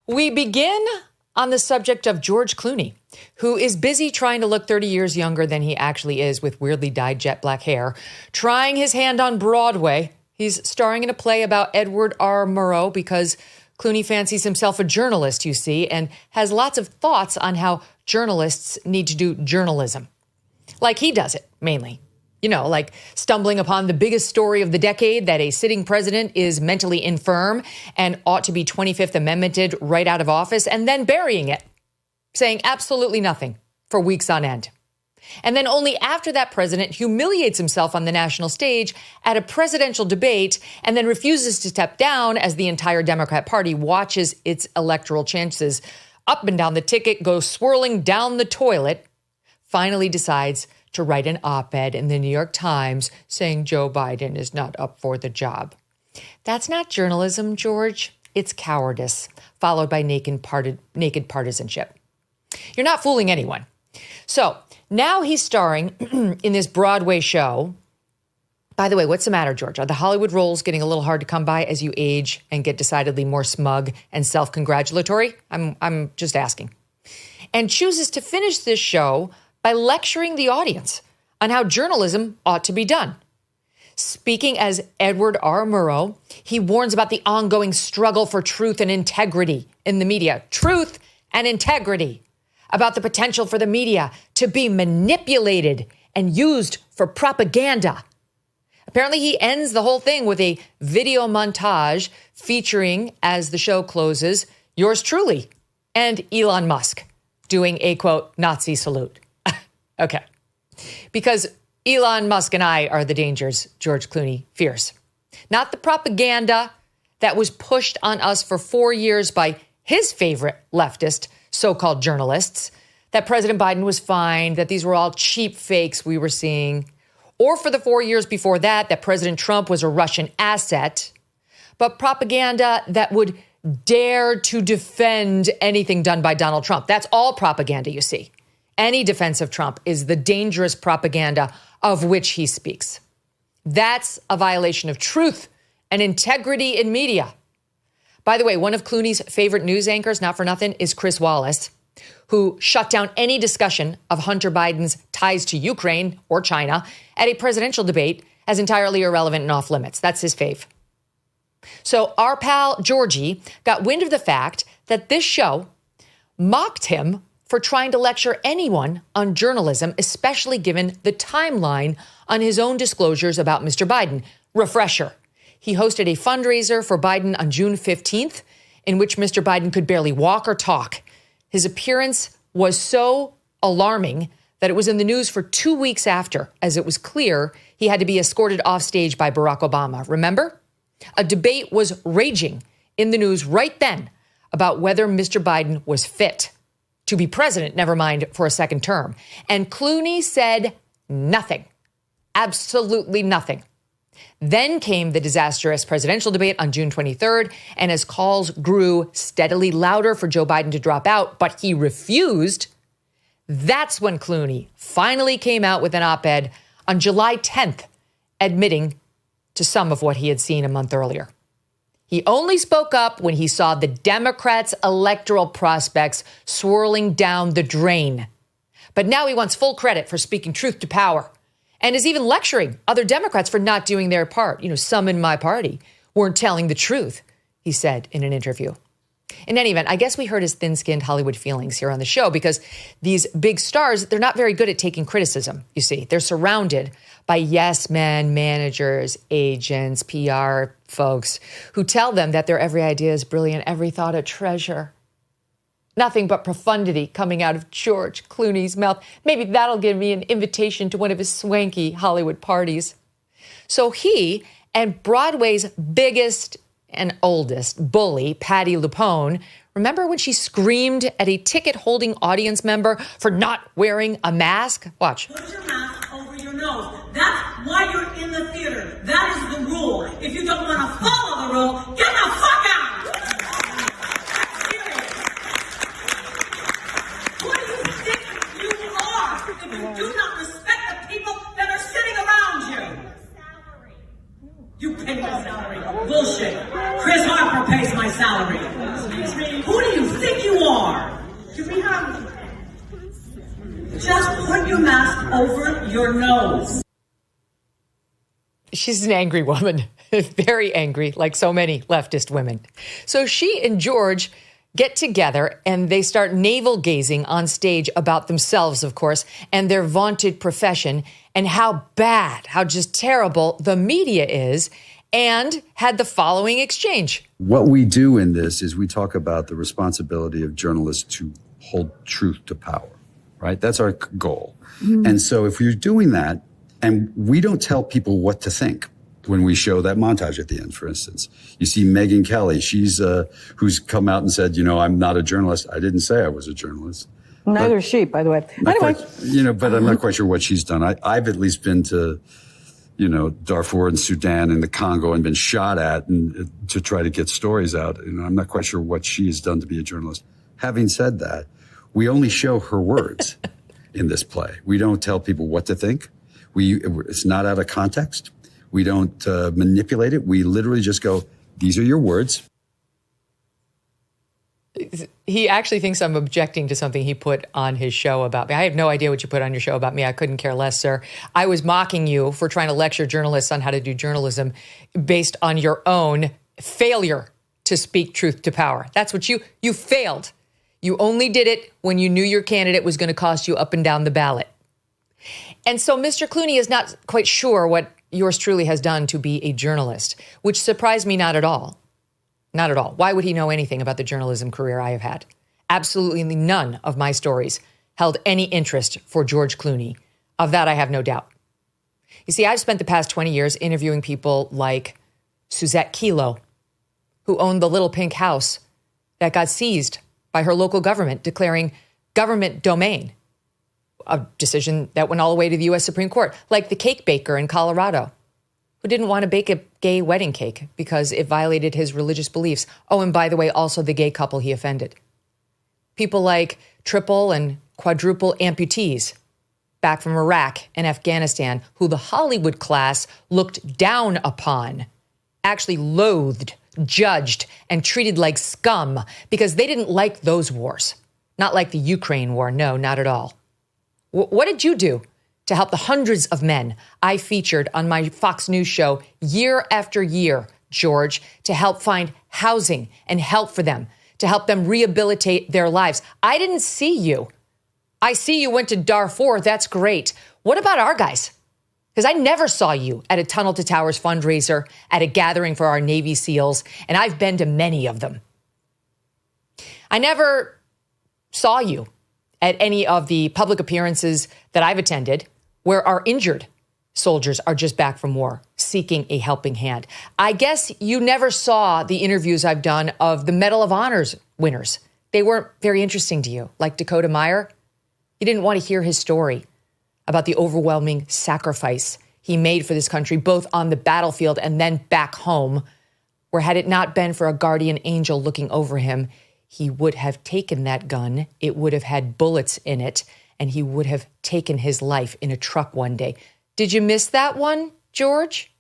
We begin on the subject of George Clooney, who is busy trying to look 30 years younger than he actually is with weirdly dyed jet black hair, trying his hand on Broadway. He's starring in a play about Edward R. Murrow because Clooney fancies himself a journalist, you see, and has lots of thoughts on how journalists need to do journalism. Like he does it, mainly. You know, like stumbling upon the biggest story of the decade, that a sitting president is mentally infirm and ought to be 25th Amendmented right out of office, and then burying it, saying absolutely nothing for weeks on end. And then only after that president humiliates himself on the national stage at a presidential debate and then refuses to step down as the entire Democrat Party watches its electoral chances up and down the ticket go swirling down the toilet, finally decides to write an op-ed in the New York Times saying Joe Biden is not up for the job. That's not journalism, George. It's cowardice, followed by naked partisanship. You're not fooling anyone. So now he's starring in this Broadway show. By the way, what's the matter, George? Are the Hollywood roles getting a little hard to come by as you age and get decidedly more smug and self-congratulatory? I'm just asking. And chooses to finish this show by lecturing the audience on how journalism ought to be done. Speaking as Edward R. Murrow, he warns about the ongoing struggle for truth and integrity in the media. Truth and integrity. About the potential for the media to be manipulated and used for propaganda. Apparently, he ends the whole thing with a video montage featuring, as the show closes, yours truly and Elon Musk doing a, quote, Nazi salute. Okay. Because Elon Musk and I are the dangers George Clooney fears. Not the propaganda that was pushed on us for 4 years by his favorite leftist so-called journalists, that President Biden was fine, that these were all cheap fakes we were seeing, or for the 4 years before that, that President Trump was a Russian asset, but propaganda that would dare to defend anything done by Donald Trump. That's all propaganda, you see. Any defense of Trump is the dangerous propaganda of which he speaks. That's a violation of truth and integrity in media. By the way, one of Clooney's favorite news anchors, not for nothing, is Chris Wallace, who shut down any discussion of Hunter Biden's ties to Ukraine or China at a presidential debate as entirely irrelevant and off limits. That's his fave. So our pal Georgie got wind of the fact that this show mocked him for trying to lecture anyone on journalism, especially given the timeline on his own disclosures about Mr. Biden. Refresher. He hosted a fundraiser for Biden on June 15th, in which Mr. Biden could barely walk or talk. His appearance was so alarming that it was in the news for 2 weeks after, as it was clear he had to be escorted off stage by Barack Obama. Remember? A debate was raging in the news right then about whether Mr. Biden was fit to be president, never mind for a second term. And Clooney said nothing, absolutely nothing. Then came the disastrous presidential debate on June 23rd, and as calls grew steadily louder for Joe Biden to drop out, but he refused, that's when Clooney finally came out with an op-ed on July 10th, admitting to some of what he had seen a month earlier. He only spoke up when he saw the Democrats' electoral prospects swirling down the drain. But now he wants full credit for speaking truth to power and is even lecturing other Democrats for not doing their part. You know, some in my party weren't telling the truth, he said in an interview. In any event, I guess we hurt his thin-skinned Hollywood feelings here on the show because these big stars, they're not very good at taking criticism, you see. They're surrounded by yes men, managers, agents, PR folks who tell them that their every idea is brilliant, every thought a treasure. Nothing but profundity coming out of George Clooney's mouth. Maybe that'll give me an invitation to one of his swanky Hollywood parties. So he and Broadway's biggest and oldest bully, Patti LuPone, remember when she screamed at a ticket-holding audience member for not wearing a mask? Watch. Put your mask over your nose. That's why you're in the theater. That is the rule. If you don't want to follow the rule, get the fuck out! Who do you think you are if you do not respect the people that are sitting around you? You pay my salary. Bullshit. Chris Harper pays my salary. Who do you over your nose. She's an angry woman, very angry, like so many leftist women. So she and George get together and they start navel gazing on stage about themselves, of course, and their vaunted profession and how bad, how just terrible the media is, and had the following exchange. What we do in this is we talk about the responsibility of journalists to hold truth to power, right? That's our goal. Mm-hmm. And so if you're doing that, and we don't tell people what to think when we show that montage at the end, for instance. You see Megyn Kelly, she's who's come out and said, I'm not a journalist. I didn't say I was a journalist. Neither is she, by the way. Anyway. But I'm not quite sure what she's done. I've at least been to, Darfur and Sudan and the Congo and been shot at and to try to get stories out. I'm not quite sure what she has done to be a journalist. Having said that, we only show her words in this play. We don't tell people what to think. It's not out of context. We don't manipulate it. We literally just go, these are your words. He actually thinks I'm objecting to something he put on his show about me. I have no idea what you put on your show about me. I couldn't care less, sir. I was mocking you for trying to lecture journalists on how to do journalism based on your own failure to speak truth to power. That's what you failed. You only did it when you knew your candidate was going to cost you up and down the ballot. And so Mr. Clooney is not quite sure what yours truly has done to be a journalist, which surprised me not at all. Not at all. Why would he know anything about the journalism career I have had? Absolutely none of my stories held any interest for George Clooney. Of that, I have no doubt. You see, I've spent the past 20 years interviewing people like Suzette Kelo, who owned the little pink house that got seized by her local government, declaring government domain, a decision that went all the way to the U.S. Supreme Court, like the cake baker in Colorado, who didn't want to bake a gay wedding cake because it violated his religious beliefs. Oh, and by the way, also the gay couple he offended. People like triple and quadruple amputees back from Iraq and Afghanistan, who the Hollywood class looked down upon, actually loathed, judged, and treated like scum because they didn't like those wars. Not like the Ukraine war. No, not at all. What did you do to help the hundreds of men I featured on my Fox News show year after year, George, to help find housing and help for them, to help them rehabilitate their lives? I didn't see you. I see you went to Darfur. That's great. What about our guys? Because I never saw you at a Tunnel to Towers fundraiser, at a gathering for our Navy SEALs, and I've been to many of them. I never saw you at any of the public appearances that I've attended where our injured soldiers are just back from war, seeking a helping hand. I guess you never saw the interviews I've done of the Medal of Honors winners. They weren't very interesting to you, like Dakota Meyer. You didn't want to hear his story about the overwhelming sacrifice he made for this country, both on the battlefield and then back home, where had it not been for a guardian angel looking over him, he would have taken that gun, it would have had bullets in it, and he would have taken his life in a truck one day. Did you miss that one, George?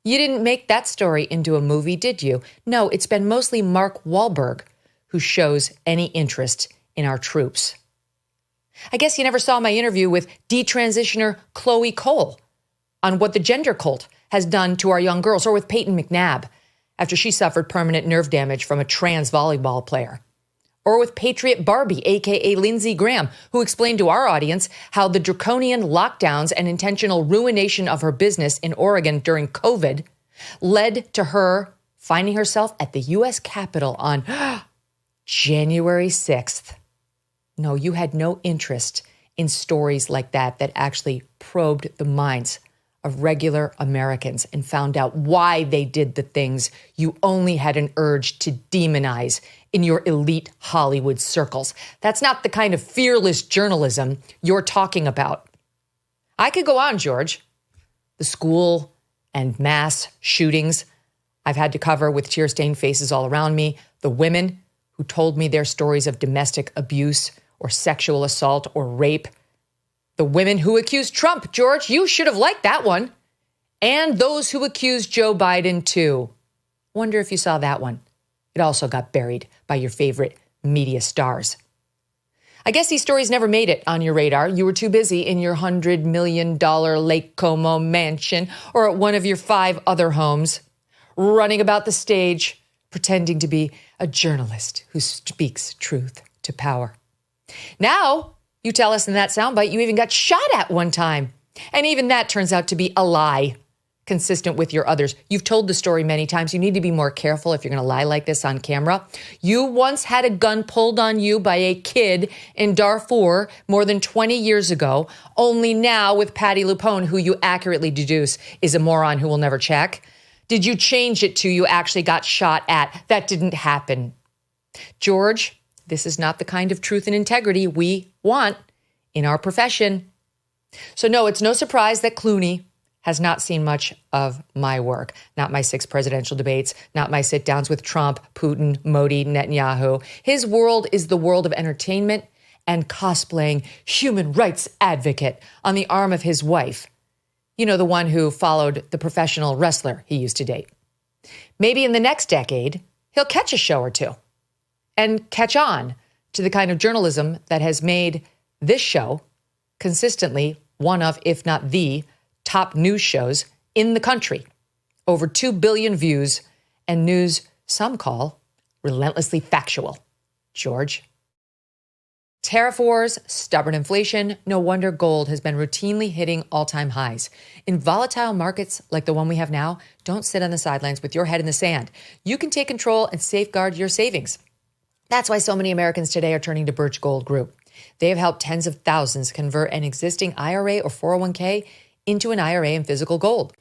You didn't make that story into a movie, did you? No, it's been mostly Mark Wahlberg who shows any interest in our troops. I guess you never saw my interview with detransitioner Chloe Cole on what the gender cult has done to our young girls, or with Peyton McNabb after she suffered permanent nerve damage from a trans volleyball player. Or with Patriot Barbie, a.k.a. Lindsey Graham, who explained to our audience how the draconian lockdowns and intentional ruination of her business in Oregon during COVID led to her finding herself at the U.S. Capitol on January 6th. No, you had no interest in stories like that actually probed the minds of regular Americans and found out why they did the things you only had an urge to demonize in your elite Hollywood circles. That's not the kind of fearless journalism you're talking about. I could go on, George. The school and mass shootings I've had to cover with tear-stained faces all around me. The women who told me their stories of domestic abuse or sexual assault or rape. The women who accused Trump, George, you should have liked that one. And those who accused Joe Biden, too. Wonder if you saw that one. It also got buried by your favorite media stars. I guess these stories never made it on your radar. You were too busy in your $100 million Lake Como mansion or at one of your 5 other homes, running about the stage, pretending to be a journalist who speaks truth to power. Now, you tell us in that soundbite you even got shot at one time. And even that turns out to be a lie, consistent with your others. You've told the story many times. You need to be more careful if you're going to lie like this on camera. You once had a gun pulled on you by a kid in Darfur more than 20 years ago, only now with Patty Lupone, who you accurately deduce is a moron who will never check. Did you change it to you actually got shot at? That didn't happen. George, this is not the kind of truth and integrity we want in our profession. So no, it's no surprise that Clooney has not seen much of my work, not my 6 presidential debates, not my sit-downs with Trump, Putin, Modi, Netanyahu. His world is the world of entertainment and cosplaying human rights advocate on the arm of his wife. You know, the one who followed the professional wrestler he used to date. Maybe in the next decade, he'll catch a show or two and catch on to the kind of journalism that has made this show consistently one of, if not the, top news shows in the country. Over 2 billion views and news some call relentlessly factual. George. Tariff wars, stubborn inflation, no wonder gold has been routinely hitting all-time highs. In volatile markets like the one we have now, don't sit on the sidelines with your head in the sand. You can take control and safeguard your savings. That's why so many Americans today are turning to Birch Gold Group. They have helped tens of thousands convert an existing IRA or 401k into an IRA in physical gold.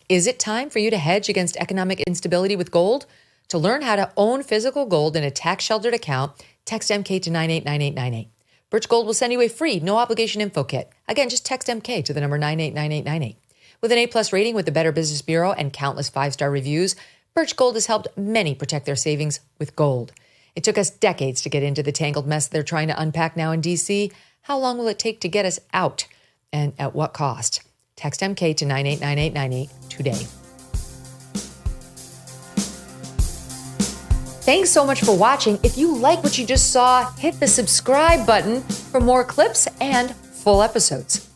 Is it time for you to hedge against economic instability with gold? To learn how to own physical gold in a tax-sheltered account, text MK to 989898. Birch Gold will send you a free, no-obligation info kit. Again, just text MK to the number 989898. With an A-plus rating with the Better Business Bureau and countless 5-star reviews, Birch Gold has helped many protect their savings with gold. It took us decades to get into the tangled mess they're trying to unpack now in D.C. How long will it take to get us out? And at what cost? Text MK to 989898 today. Thanks so much for watching. If you like what you just saw, hit the subscribe button for more clips and full episodes.